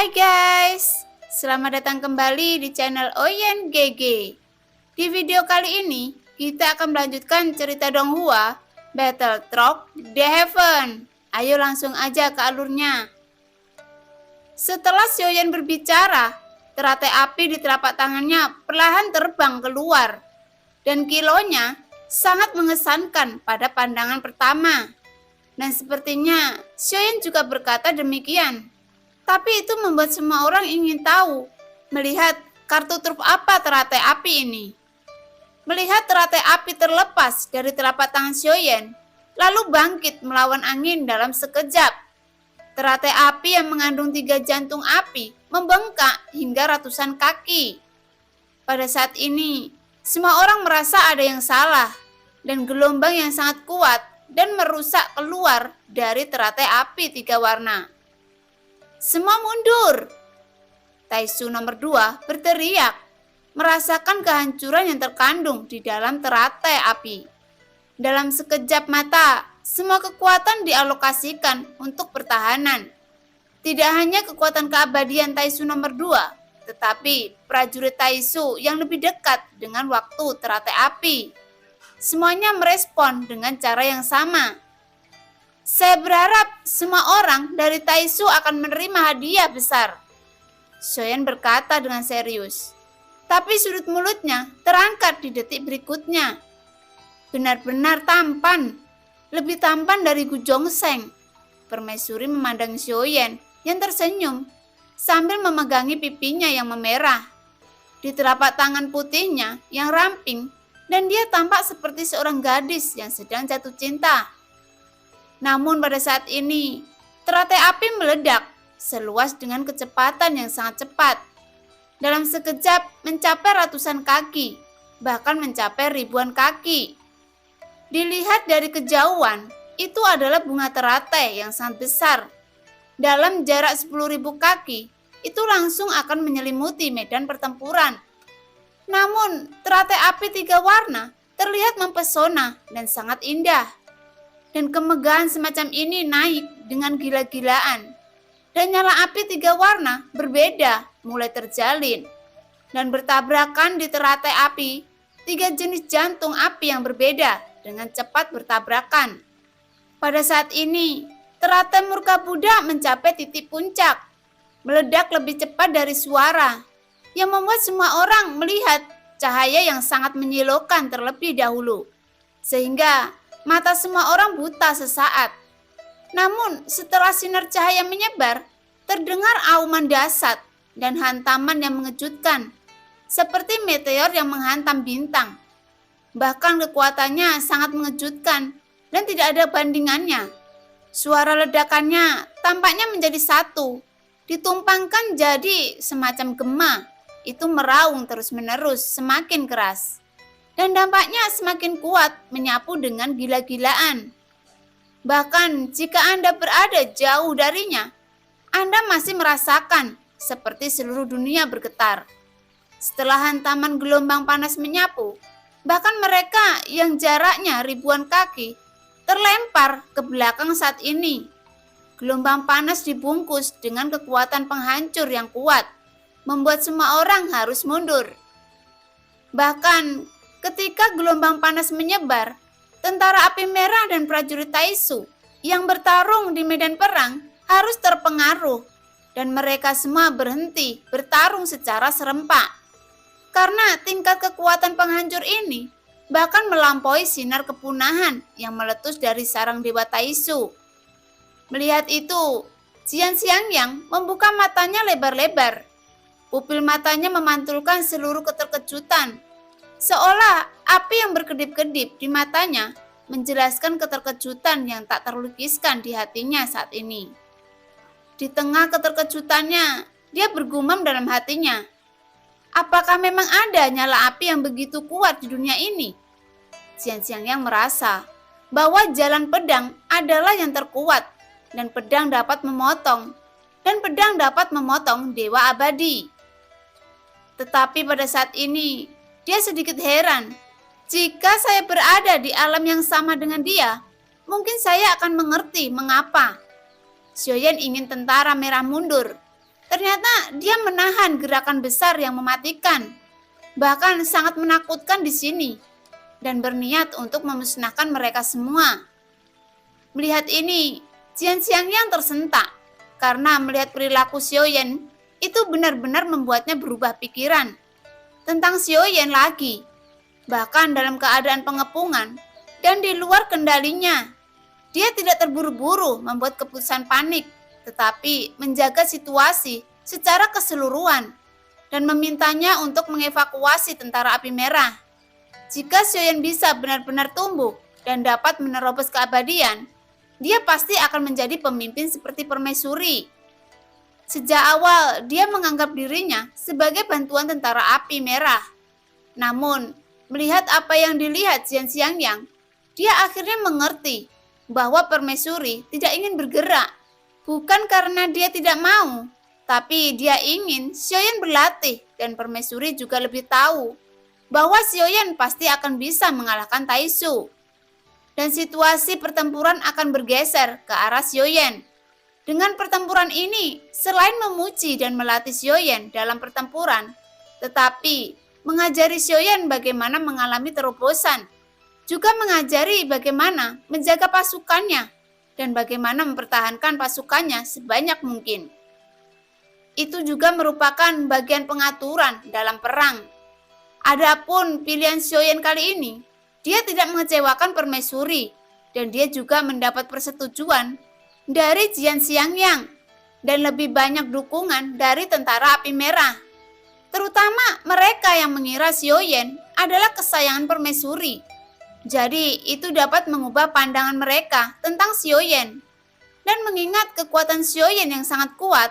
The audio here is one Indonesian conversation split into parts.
Hai guys, selamat datang kembali di channel Oyen GG. Di video kali ini, kita akan melanjutkan cerita Donghua, Battle Truck The Heaven. Ayo langsung aja ke alurnya. Setelah Xiaoyan berbicara, teratai api di telapak tangannya perlahan terbang keluar. Dan kilonya sangat mengesankan pada pandangan pertama. Dan sepertinya Xiaoyan juga berkata demikian. Tapi itu membuat semua orang ingin tahu, melihat kartu truf apa teratai api ini. Melihat teratai api terlepas dari telapak tangan Xiaoyan, lalu bangkit melawan angin dalam sekejap. Teratai api yang mengandung 3 jantung api membengkak hingga ratusan kaki. Pada saat ini, semua orang merasa ada yang salah, dan gelombang yang sangat kuat dan merusak keluar dari teratai api 3 warna. Semua mundur. Taisu nomor 2 berteriak, merasakan kehancuran yang terkandung di dalam teratai api. Dalam sekejap mata, semua kekuatan dialokasikan untuk pertahanan. Tidak hanya kekuatan keabadian Taisu nomor 2, tetapi prajurit Taisu yang lebih dekat dengan waktu teratai api. Semuanya merespon dengan cara yang sama. Saya berharap semua orang dari Taisu akan menerima hadiah besar. Xiaoyan berkata dengan serius. Tapi sudut mulutnya terangkat di detik berikutnya. Benar-benar tampan. Lebih tampan dari Gu Zhongsheng. Permaisuri memandang Xiaoyan yang tersenyum sambil memegangi pipinya yang memerah. Di telapak tangan putihnya yang ramping dan dia tampak seperti seorang gadis yang sedang jatuh cinta. Namun pada saat ini, teratai api meledak, seluas dengan kecepatan yang sangat cepat. Dalam sekejap mencapai ratusan kaki, bahkan mencapai ribuan kaki. Dilihat dari kejauhan, itu adalah bunga teratai yang sangat besar. Dalam jarak 10.000 kaki, itu langsung akan menyelimuti medan pertempuran. Namun, teratai api 3 warna terlihat mempesona dan sangat indah. Dan kemegahan semacam ini naik dengan gila-gilaan. Dan nyala api 3 warna berbeda mulai terjalin. Dan bertabrakan di teratai api, 3 jenis jantung api yang berbeda dengan cepat bertabrakan. Pada saat ini, teratai murka Buddha mencapai titik puncak. Meledak lebih cepat dari suara, yang membuat semua orang melihat cahaya yang sangat menyilaukan terlebih dahulu. Sehingga mata semua orang buta sesaat. Namun setelah sinar cahaya menyebar, terdengar auman dahsyat dan hantaman yang mengejutkan, seperti meteor yang menghantam bintang. Bahkan kekuatannya sangat mengejutkan dan tidak ada bandingannya. Suara ledakannya tampaknya menjadi satu, ditumpangkan jadi semacam gema. Itu meraung terus-menerus semakin keras. Dan dampaknya semakin kuat menyapu dengan gila-gilaan. Bahkan jika Anda berada jauh darinya, Anda masih merasakan seperti seluruh dunia bergetar. Setelah hantaman gelombang panas menyapu, bahkan mereka yang jaraknya ribuan kaki terlempar ke belakang saat ini. Gelombang panas dibungkus dengan kekuatan penghancur yang kuat, membuat semua orang harus mundur. Bahkan ketika gelombang panas menyebar, tentara api merah dan prajurit Taisu yang bertarung di medan perang harus terpengaruh dan mereka semua berhenti bertarung secara serempak. Karena tingkat kekuatan penghancur ini bahkan melampaui sinar kepunahan yang meletus dari sarang dewa Taisu. Melihat itu, Jian Xiangyang membuka matanya lebar-lebar. Pupil matanya memantulkan seluruh keterkejutan. Seolah api yang berkedip-kedip di matanya menjelaskan keterkejutan yang tak terlukiskan di hatinya saat ini. Di tengah keterkejutannya, dia bergumam dalam hatinya. Apakah memang ada nyala api yang begitu kuat di dunia ini? Jian Xiangyang merasa bahwa jalan pedang adalah yang terkuat dan pedang dapat memotong dewa abadi. Tetapi pada saat ini, dia sedikit heran. Jika saya berada di alam yang sama dengan dia, mungkin saya akan mengerti mengapa. Xiaoyan ingin tentara merah mundur. Ternyata dia menahan gerakan besar yang mematikan, bahkan sangat menakutkan di sini, dan berniat untuk memusnahkan mereka semua. Melihat ini, Jian Xiangyang tersentak, karena melihat perilaku Xiaoyan itu benar-benar membuatnya berubah pikiran tentang Xiaoyan lagi, bahkan dalam keadaan pengepungan dan di luar kendalinya. Dia tidak terburu-buru membuat keputusan panik, tetapi menjaga situasi secara keseluruhan dan memintanya untuk mengevakuasi tentara api merah. Jika Xiaoyan bisa benar-benar tumbuh dan dapat menerobos keabadian, dia pasti akan menjadi pemimpin seperti permaisuri. Sejak awal, dia menganggap dirinya sebagai bantuan tentara api merah. Namun, melihat apa yang dilihat Jian Xiangyang, dia akhirnya mengerti bahwa permaisuri tidak ingin bergerak. Bukan karena dia tidak mau, tapi dia ingin Xiaoyan berlatih dan permaisuri juga lebih tahu bahwa Xiaoyan pasti akan bisa mengalahkan Taisu. Dan situasi pertempuran akan bergeser ke arah Xiaoyan. Dengan pertempuran ini, selain memuji dan melatih Xiaoyan dalam pertempuran, tetapi mengajari Xiaoyan bagaimana mengalami terobosan, juga mengajari bagaimana menjaga pasukannya dan bagaimana mempertahankan pasukannya sebanyak mungkin. Itu juga merupakan bagian pengaturan dalam perang. Adapun pilihan Xiaoyan kali ini, dia tidak mengecewakan permaisuri dan dia juga mendapat persetujuan dari Jian Xiangyang dan lebih banyak dukungan dari tentara api merah. Terutama mereka yang mengira Xiaoyan adalah kesayangan permaisuri. Jadi itu dapat mengubah pandangan mereka tentang Xiaoyan. Dan mengingat kekuatan Xiaoyan yang sangat kuat,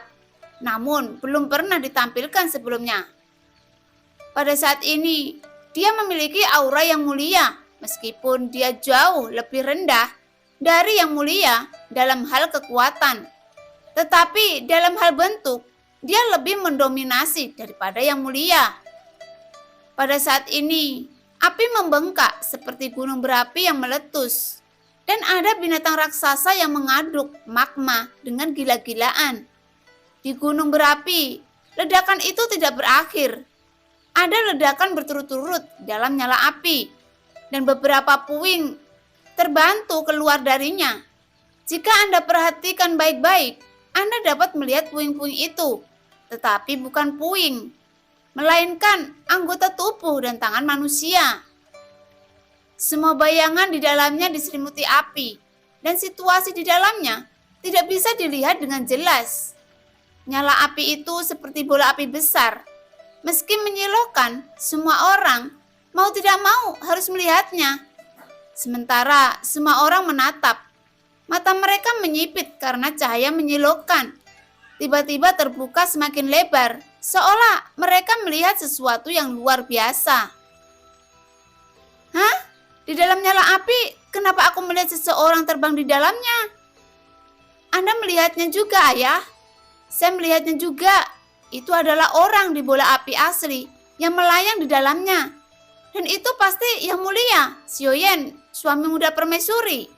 namun belum pernah ditampilkan sebelumnya. Pada saat ini, dia memiliki aura yang mulia, meskipun dia jauh lebih rendah dari yang mulia dalam hal kekuatan. Tetapi dalam hal bentuk, dia lebih mendominasi daripada yang mulia. Pada saat ini, api membengkak seperti gunung berapi yang meletus. Dan ada binatang raksasa yang mengaduk magma dengan gila-gilaan. Di gunung berapi, ledakan itu tidak berakhir. Ada ledakan berturut-turut dalam nyala api. Dan beberapa puing terbantu keluar darinya. Jika Anda perhatikan baik-baik, Anda dapat melihat puing-puing itu. Tetapi bukan puing, melainkan anggota tubuh dan tangan manusia. Semua bayangan di dalamnya diselimuti api, dan situasi di dalamnya tidak bisa dilihat dengan jelas. Nyala api itu seperti bola api besar. Meski menyilaukan, semua orang mau tidak mau harus melihatnya. Sementara semua orang menatap. Mata mereka menyipit karena cahaya menyilaukan. Tiba-tiba terbuka semakin lebar, seolah mereka melihat sesuatu yang luar biasa. Hah? Di dalam nyala api, kenapa aku melihat seseorang terbang di dalamnya? Anda melihatnya juga, Ayah? Saya melihatnya juga. Itu adalah orang di bola api asli yang melayang di dalamnya. Dan itu pasti yang mulia, Xiaoyan, suami muda permaisuri.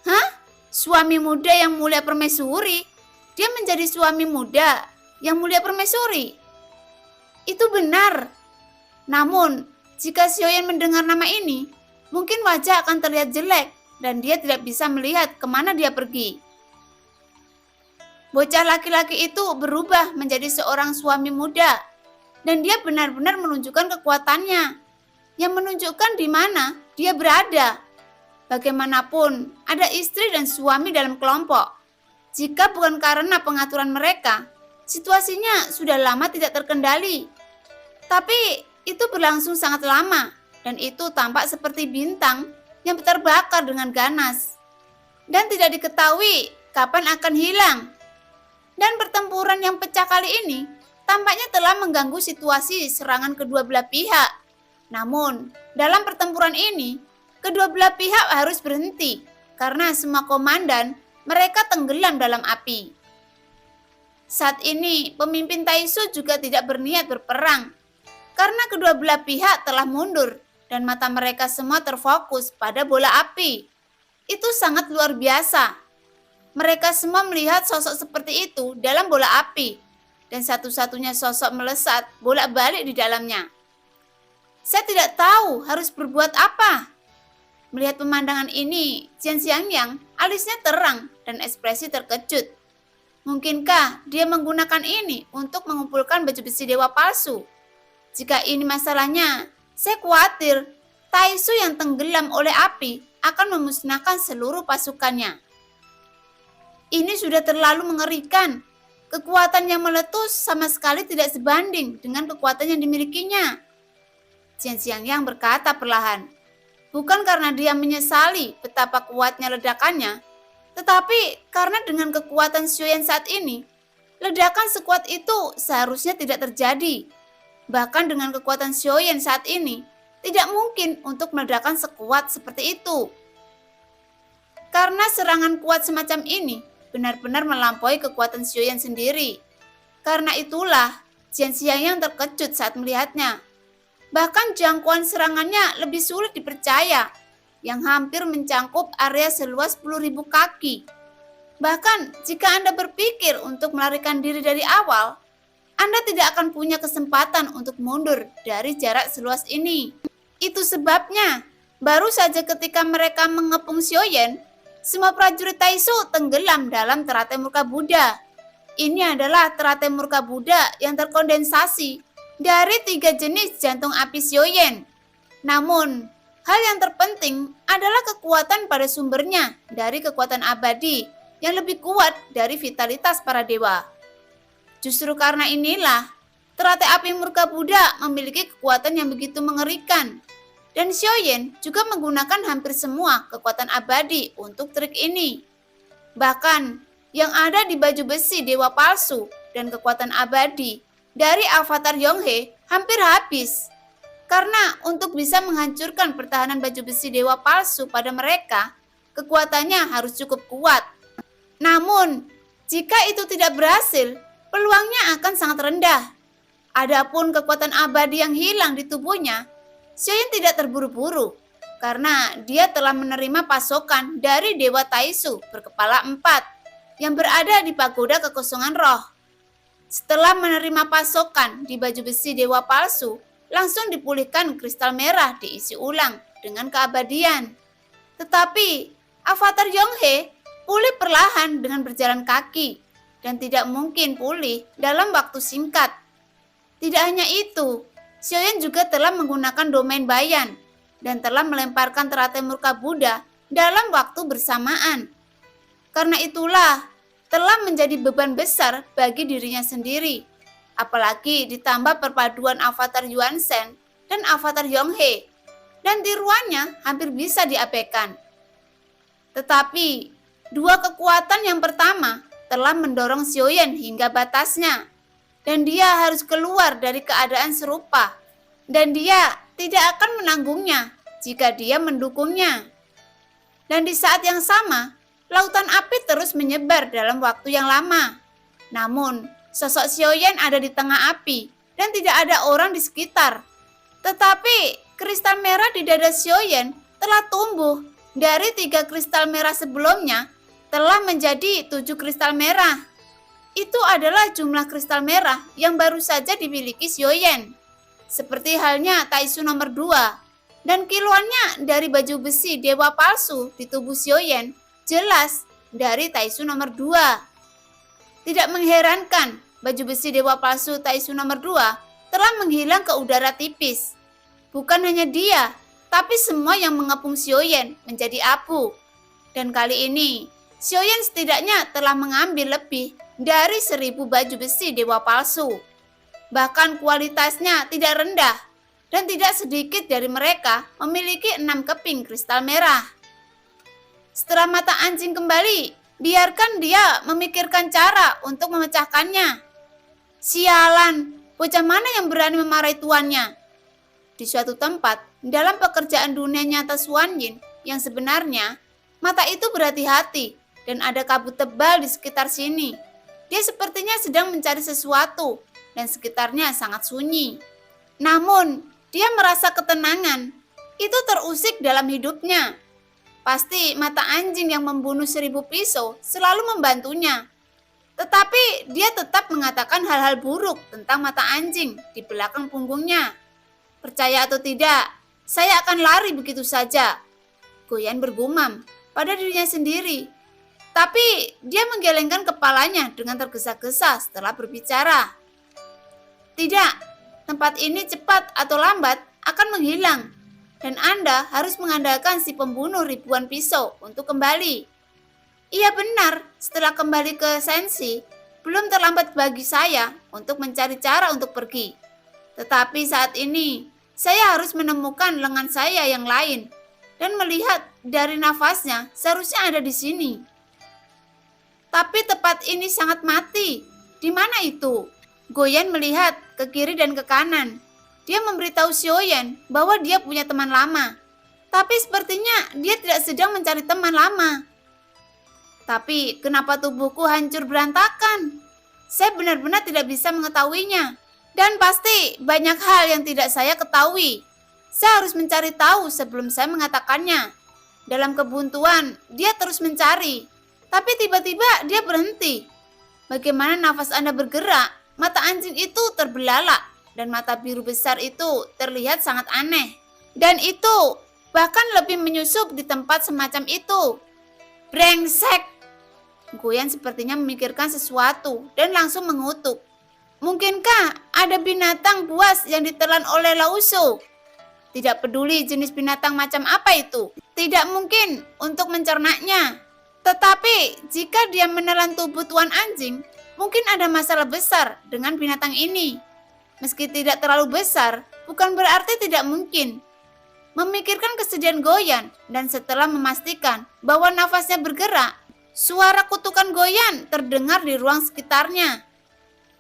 Hah? Suami muda yang mulia permaisuri? Dia menjadi suami muda yang mulia permaisuri. Itu benar. Namun, jika Xiaoyan mendengar nama ini, mungkin wajah akan terlihat jelek dan dia tidak bisa melihat kemana dia pergi. Bocah laki-laki itu berubah menjadi seorang suami muda dan dia benar-benar menunjukkan kekuatannya yang menunjukkan di mana dia berada. Bagaimanapun, ada istri dan suami dalam kelompok. Jika bukan karena pengaturan mereka, situasinya sudah lama tidak terkendali. Tapi itu berlangsung sangat lama dan itu tampak seperti bintang yang terbakar dengan ganas. Dan tidak diketahui kapan akan hilang. Dan pertempuran yang pecah kali ini tampaknya telah mengganggu situasi serangan kedua belah pihak. Namun, dalam pertempuran ini, kedua belah pihak harus berhenti karena semua komandan mereka tenggelam dalam api. Saat ini, pemimpin Taisu juga tidak berniat berperang karena kedua belah pihak telah mundur dan mata mereka semua terfokus pada bola api. Itu sangat luar biasa. Mereka semua melihat sosok seperti itu dalam bola api, dan satu-satunya sosok melesat bolak-balik di dalamnya. Saya tidak tahu harus berbuat apa. Melihat pemandangan ini, Jian Xiangyang alisnya terang dan ekspresi terkejut. Mungkinkah dia menggunakan ini untuk mengumpulkan baju besi dewa palsu? Jika ini masalahnya, saya khawatir Taisu yang tenggelam oleh api akan memusnahkan seluruh pasukannya. Ini sudah terlalu mengerikan. Kekuatan yang meletus sama sekali tidak sebanding dengan kekuatan yang dimilikinya. Jian Xiangyang berkata perlahan, bukan karena dia menyesali betapa kuatnya ledakannya, tetapi karena dengan kekuatan Xiaoyan saat ini, ledakan sekuat itu seharusnya tidak terjadi. Bahkan dengan kekuatan Xiaoyan saat ini, tidak mungkin untuk meledakkan sekuat seperti itu. Karena serangan kuat semacam ini benar-benar melampaui kekuatan Xiaoyan sendiri. Karena itulah Jian Xiangyang terkejut saat melihatnya. Bahkan jangkauan serangannya lebih sulit dipercaya, yang hampir mencangkup area seluas 10.000 kaki. Bahkan jika Anda berpikir untuk melarikan diri dari awal, Anda tidak akan punya kesempatan untuk mundur dari jarak seluas ini. Itu sebabnya, baru saja ketika mereka mengepung Xiaoyan, semua prajurit Taisu tenggelam dalam teratai murka Buddha. Ini adalah teratai murka Buddha yang terkondensasi dari 3 jenis jantung api Xiaoyan. Namun, hal yang terpenting adalah kekuatan pada sumbernya dari kekuatan abadi yang lebih kuat dari vitalitas para dewa. Justru karena inilah, teratai api murka Buddha memiliki kekuatan yang begitu mengerikan. Dan Xiaoyan juga menggunakan hampir semua kekuatan abadi untuk trik ini. Bahkan, yang ada di baju besi dewa palsu dan kekuatan abadi dari avatar Yonghe hampir habis. Karena untuk bisa menghancurkan pertahanan baju besi dewa palsu pada mereka, kekuatannya harus cukup kuat. Namun, jika itu tidak berhasil, peluangnya akan sangat rendah. Adapun kekuatan abadi yang hilang di tubuhnya, Xiaoyan tidak terburu-buru karena dia telah menerima pasokan dari Dewa Taisu berkepala 4 yang berada di pagoda kekosongan roh. Setelah menerima pasokan di baju besi dewa palsu, langsung dipulihkan kristal merah diisi ulang dengan keabadian. Tetapi avatar Yonghe pulih perlahan dengan berjalan kaki dan tidak mungkin pulih dalam waktu singkat. Tidak hanya itu, Xiaoyan juga telah menggunakan domain bayan dan telah melemparkan teratai murka Buddha dalam waktu bersamaan. Karena itulah telah menjadi beban besar bagi dirinya sendiri, apalagi ditambah perpaduan avatar Yuan Shen dan avatar Yonghe, dan tiruannya hampir bisa diabaikan. Tetapi dua kekuatan yang pertama telah mendorong Xiaoyan hingga batasnya, dan dia harus keluar dari keadaan serupa, dan dia tidak akan menanggungnya jika dia mendukungnya. Dan di saat yang sama, lautan api terus menyebar dalam waktu yang lama. Namun, sosok Xiaoyan ada di tengah api dan tidak ada orang di sekitar. Tetapi, kristal merah di dada Xiaoyan telah tumbuh dari 3 kristal merah sebelumnya telah menjadi 7 kristal merah. Itu adalah jumlah kristal merah yang baru saja dimiliki Xiaoyan. Seperti halnya Taisu nomor 2. Dan kiloannya dari baju besi dewa palsu di tubuh Xiaoyan jelas dari Taisu nomor 2. Tidak mengherankan, baju besi dewa palsu Taisu nomor 2 telah menghilang ke udara tipis. Bukan hanya dia, tapi semua yang mengepung Xiaoyan menjadi abu. Dan kali ini, Xiaoyan setidaknya telah mengambil lebih dari 1.000 baju besi dewa palsu. Bahkan kualitasnya tidak rendah, dan tidak sedikit dari mereka memiliki 6 keping kristal merah. Setelah mata anjing kembali, biarkan dia memikirkan cara untuk memecahkannya. Sialan, bocah mana yang berani memarahi tuannya? Di suatu tempat, dalam pekerjaan dunia nyata Xuan Yin yang sebenarnya, mata itu berhati-hati dan ada kabut tebal di sekitar sini. Dia sepertinya sedang mencari sesuatu dan sekitarnya sangat sunyi. Namun, dia merasa ketenangan. Itu terusik dalam hidupnya. Pasti mata anjing yang membunuh 1000 pisau selalu membantunya. Tetapi dia tetap mengatakan hal-hal buruk tentang mata anjing di belakang punggungnya. Percaya atau tidak, saya akan lari begitu saja. Goyan bergumam pada dirinya sendiri. Tapi dia menggelengkan kepalanya dengan tergesa-gesa setelah berbicara. Tidak, tempat ini cepat atau lambat akan menghilang. Dan Anda harus mengandalkan si pembunuh ribuan pisau untuk kembali. Iya benar, setelah kembali ke Sensi, belum terlambat bagi saya untuk mencari cara untuk pergi. Tetapi saat ini, saya harus menemukan lengan saya yang lain dan melihat dari nafasnya seharusnya ada di sini. Tapi tempat ini sangat mati. Di mana itu? Goyan melihat ke kiri dan ke kanan. Dia memberitahu Xiaoyan bahwa dia punya teman lama. Tapi sepertinya dia tidak sedang mencari teman lama. Tapi kenapa tubuhku hancur berantakan? Saya benar-benar tidak bisa mengetahuinya. Dan pasti banyak hal yang tidak saya ketahui. Saya harus mencari tahu sebelum saya mengatakannya. Dalam kebuntuan, dia terus mencari. Tapi tiba-tiba dia berhenti. Bagaimana nafas Anda bergerak? Mata anjing itu terbelalak. Dan mata biru besar itu terlihat sangat aneh. Dan itu bahkan lebih menyusup di tempat semacam itu. Brengsek! Goyan sepertinya memikirkan sesuatu dan langsung mengutuk. Mungkinkah ada binatang buas yang ditelan oleh Lauso? Tidak peduli jenis binatang macam apa itu. Tidak mungkin untuk mencernanya. Tetapi jika dia menelan tubuh tuan anjing, mungkin ada masalah besar dengan binatang ini. Meski tidak terlalu besar, bukan berarti tidak mungkin. Memikirkan kesedihan Goyan dan setelah memastikan bahwa nafasnya bergerak, suara kutukan Goyan terdengar di ruang sekitarnya.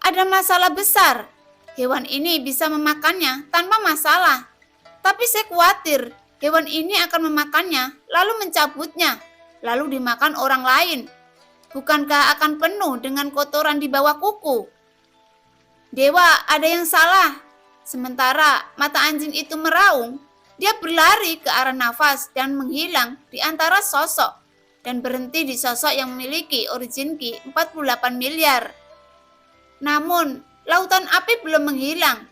Ada masalah besar. Hewan ini bisa memakannya tanpa masalah. Tapi saya khawatir hewan ini akan memakannya lalu mencabutnya, lalu dimakan orang lain. Bukankah akan penuh dengan kotoran di bawah kuku? Dewa, ada yang salah. Sementara mata anjing itu meraung, dia berlari ke arah nafas dan menghilang di antara sosok dan berhenti di sosok yang memiliki origin ki 48 miliar. Namun, lautan api belum menghilang.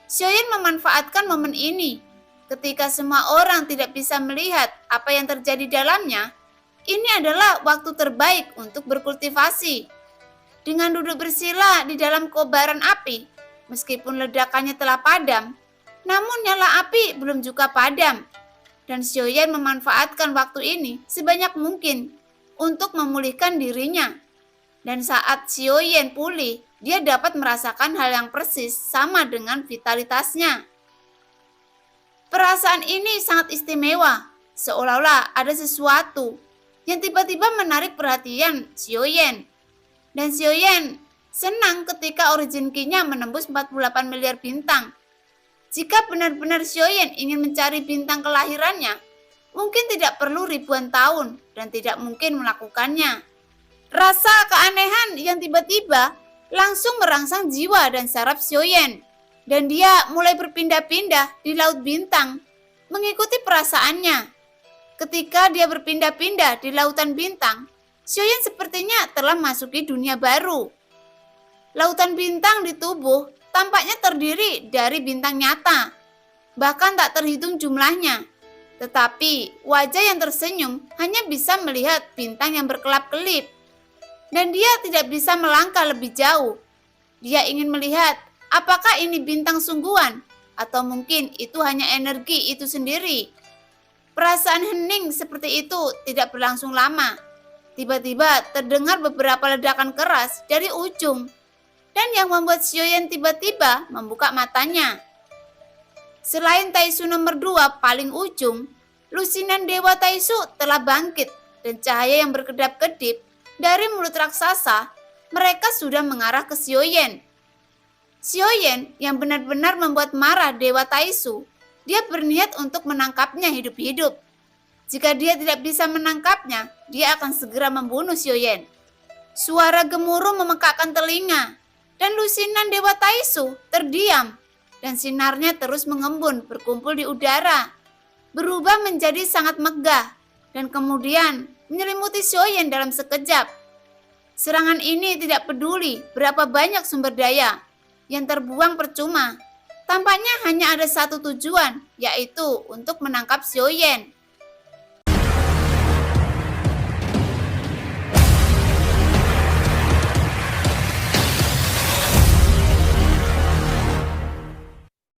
Xiaoyan memanfaatkan momen ini. Ketika semua orang tidak bisa melihat apa yang terjadi dalamnya, ini adalah waktu terbaik untuk berkultivasi. Dengan duduk bersila di dalam kobaran api, meskipun ledakannya telah padam, namun nyala api belum juga padam. Dan Xiaoyan memanfaatkan waktu ini sebanyak mungkin untuk memulihkan dirinya. Dan saat Xiaoyan pulih, dia dapat merasakan hal yang persis sama dengan vitalitasnya. Perasaan ini sangat istimewa, seolah-olah ada sesuatu yang tiba-tiba menarik perhatian Xiaoyan. Dan Xiaoyan senang ketika origin ki-nya menembus 48 miliar bintang. Jika benar-benar Xiaoyan ingin mencari bintang kelahirannya, mungkin tidak perlu ribuan tahun dan tidak mungkin melakukannya. Rasa keanehan yang tiba-tiba langsung merangsang jiwa dan saraf Xiaoyan. Dan dia mulai berpindah-pindah di laut bintang, mengikuti perasaannya. Ketika dia berpindah-pindah di lautan bintang, Xiaoyan sepertinya telah masuki dunia baru. Lautan bintang di tubuh tampaknya terdiri dari bintang nyata. Bahkan tak terhitung jumlahnya. Tetapi wajah yang tersenyum hanya bisa melihat bintang yang berkelap-kelip. Dan dia tidak bisa melangkah lebih jauh. Dia ingin melihat apakah ini bintang sungguhan atau mungkin itu hanya energi itu sendiri. Perasaan hening seperti itu tidak berlangsung lama. Tiba-tiba terdengar beberapa ledakan keras dari ujung. Dan yang membuat Xiaoyan tiba-tiba membuka matanya. Selain Taisu nomor 2 paling ujung, lusinan Dewa Taisu telah bangkit dan cahaya yang berkedap-kedip dari mulut raksasa, mereka sudah mengarah ke Xiaoyan. Xiaoyan yang benar-benar membuat marah Dewa Taisu, dia berniat untuk menangkapnya hidup-hidup. Jika dia tidak bisa menangkapnya, dia akan segera membunuh Xiaoyan. Suara gemuruh memekakkan telinga, dan lusinan Dewa Taisu terdiam, dan sinarnya terus mengembun berkumpul di udara, berubah menjadi sangat megah. dan kemudian menyelimuti Xiaoyan dalam sekejap. Serangan ini tidak peduli berapa banyak sumber daya yang terbuang percuma. Tampaknya hanya ada satu tujuan, yaitu untuk menangkap Xiaoyan.